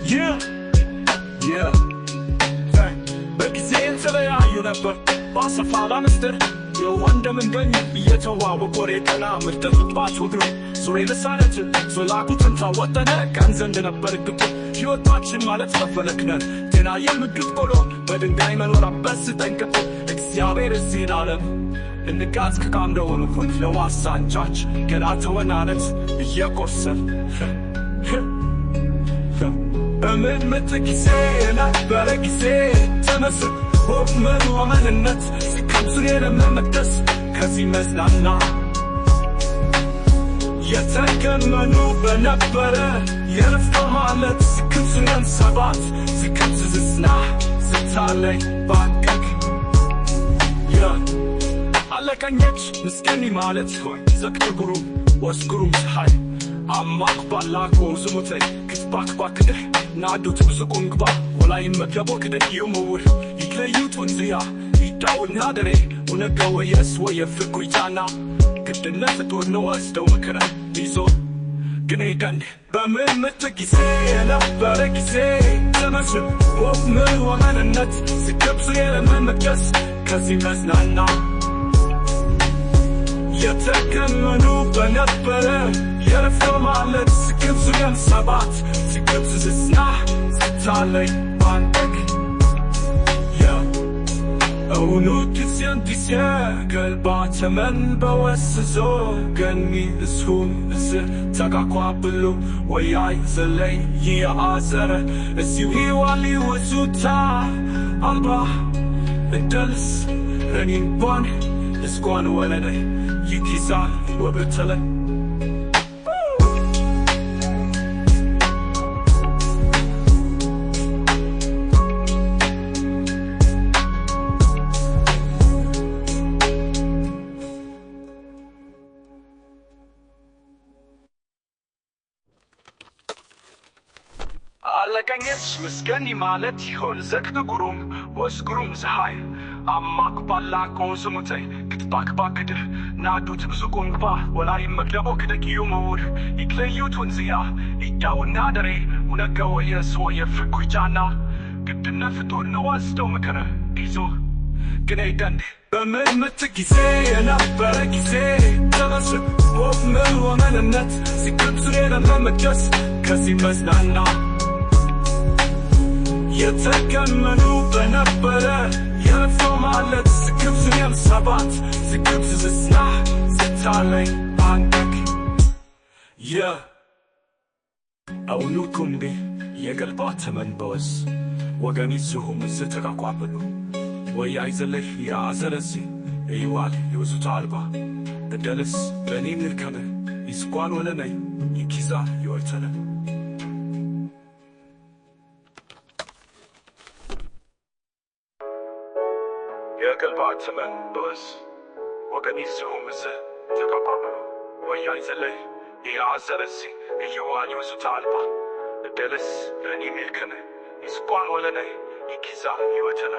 Yeah, yeah. በጊዜ የተለያዩ ነበር ባሰፋላ ምስጢር የወንድም እንደኝ እየተዋወቁ ወሬተና ምርጥር ባቸው ድሮ ሱሬ ልሳነች ሶላኩትን ታወጠነ ቀን ዘንድ ነበር ግቡ ሕይወታችን ማለት መፈለክነን ጤና የምግብ ቆሎ በድንጋይ መኖር አበስ ጠንቅቁ እግዚአብሔር እዚህን ዓለም እንቃዝ ከቃምደሆኑ ሁን ለዋሳንቻች ገና ተወናነት እየቆሰል በምን ምትጊዜ ነበረ ጊዜ ተመስል ወመኑ አመንነት ሲከብዙን የለመመደስ ከዚህ መዝናና የተገመኑ በነበረ የረፍተ ማለት ሲከብዙን ሰባት ሲከብዝዝና ስታለይ ባንቀቅ አለቀኞች ምስገኒ ማለት ሆይ ዘቅትጉሩ ወስጉሩም ፀሐይ አማቅ ባላኮ ዝሙተይ ክትባክ ባክድህ ናዱት ብስቁን ግባ ወላይን መገቦ ክደህ ይሙውር ይክለዩት ወንዝያ ይዳውና ደሬ ውነገወ የስ ወየፍኩ ይታና ግድነ ፍጡር ነው ወስደው ምክረ ይዞ ግን ይደንድ በምን ምትጊዜ የነበረ ጊዜ ተመስል ወፍ ምን ወመንነት ሲከብዙ የለምን መቅደስ ከዚህ መዝናና የተገመኑ በነበረ የረፍተ ማለት ሲከብዙን ሰባት ሲከብዝዝና ስታለይ ባንቀቅ እውኑ ጊዜን ጊዜ ገልባ ተመን በወስዞ ገኒ እስሁን እስር ተቃቋብሉ ወያይ ዘለይ ይአዘረ እዚሁ ሂዋሊ ወሱታ አልባ እደልስ ረኒንቧን እስኳን ወለነይ ይኪዛል ወብተለይ አለቀኞች ምስገኒ ማለት ይሆን ዘቅትጉሩም ወስጉሩም ፀሐይ አማቅ ባላኮ ዝሙተይ ክትባክ ባክድህ ናዱት ብስቁን ግባ ወላይ መግደቦ ክደህ ይሙውር ይክለዩት ወንዝያ ይዳውና ደሬ ውነገወ የስ ወየፍኩ ይታና ግድነ ፍጡር ነው ወስደው ምክረ ይዞ ግን ይደንድ በምን ምትጊዜ የነበረ ጊዜ ተመስል ወፍ ምን ወመንነት ሲከብዙን የለምን መቅደስ ከዚህ መዝናና የተገመኑ በነበረ የረፍተ ማለት ሲከብዙን ሰባት ሲከብዝዝና ስታለይ ባንቀቅ እውኑ ኩምቤ የገልባ ተመን በወስ ወገኒ ዝሁም ዝተቃቋብሉ ወያይ ዘለህ ያዘረሲ እይዋል ይወሱታ አልባ እደልስ በእኔ ንርከበ ይስቋን ወለነይ ይኪዛ ይወርተለ የገልባ ተመን በወስ ወገኒ ዝሁም ዝተቃቋብሉ ወያይ ዘለህ ያዘረሲ እይዋል ይወሱታ አልባ እደልስ በእኔ ንርከበ ይስቋን ወለነይ ይኪዛ ይወርተለ